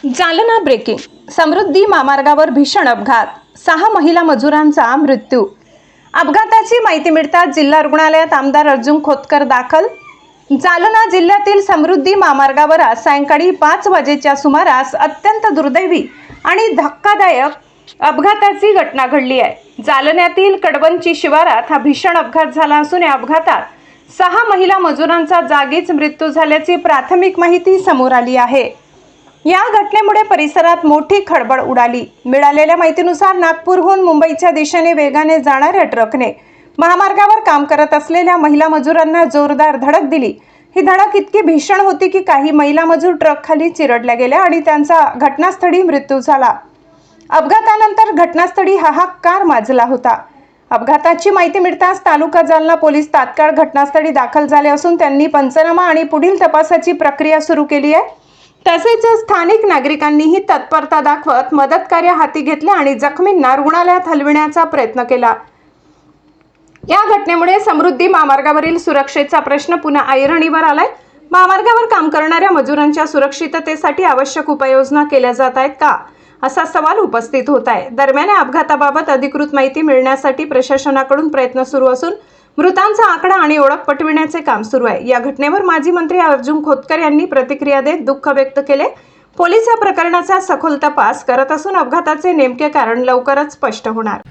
Jalna breaking. समृद्धी महामार्गावर भीषण अपघात, 6 महिला मजुरांचा मृत्यू. अपघाताची माहिती मिळताच जिल्हा रुग्णालयात आमदार अर्जुन खोतकर दाखल. जालना जिल्ह्यातील समृद्धी महामार्गावर आज सायंकाळी 5 वाजेच्या सुमारास अत्यंत दुर्दैवी आणि धक्कादायक अपघाताची घटना घडली आहे. जालन्यातील कडवंची शिवारात हा भीषण अपघात झाला असून या अपघातात 6 महिला मजुरांचा जागीच मृत्यू झाल्याची प्राथमिक माहिती समोर आली आहे. या घटनेमुळे परिसरात मोठी खळबळ उडाली. मिळालेल्या माहितीनुसार नागपूरहून मुंबईच्या दिशेने वेगाने जाणाऱ्या ट्रकने महामार्गावर काम करत असलेल्या महिला मजुरांना जोरदार धडक दिली. ही धडक इतकी भीषण होती की काही महिला मजूर ट्रक खाली चिरडल्या गेल्या आणि त्यांचा घटनास्थळी मृत्यू झाला. अपघातानंतर घटनास्थळी हाहाकार माजला होता. अपघाताची माहिती मिळताच तालुका जालना पोलीस तात्काळ घटनास्थळी दाखल झाले असून त्यांनी पंचनामा आणि पुढील तपासाची प्रक्रिया सुरू केली आहे. तसेच स्थानिक नागरिकांनीही तत्परता दाखवत मदत कार्य हाती घेतले आणि जखमींना रुग्णालयात हलविण्याचा प्रयत्न केला. या घटनेमुळे समृद्धी महामार्गावरील सुरक्षेचा प्रश्न पुन्हा ऐरणीवर आलाय. महामार्गावर काम करणाऱ्या मजुरांच्या सुरक्षिततेसाठी आवश्यक उपाययोजना केल्या जात आहेत का, असा सवाल उपस्थित होत आहे. दरम्यान या अपघाताबाबत अधिकृत माहिती मिळण्यासाठी प्रशासनाकडून प्रयत्न सुरू असून मृतांचा आकडा आणि ओळख पटविण्याचे काम सुरू आहे. या घटनेवर माजी मंत्री अर्जुन खोतकर यांनी प्रतिक्रिया देत दुःख व्यक्त केले. पोलीस या प्रकरणाचा सखोल तपास करत असून अपघाताचे नेमके कारण लवकरच स्पष्ट होणार.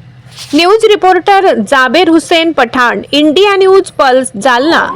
News reporter Jaber Hussain Pathan, India news pulse, Jalna.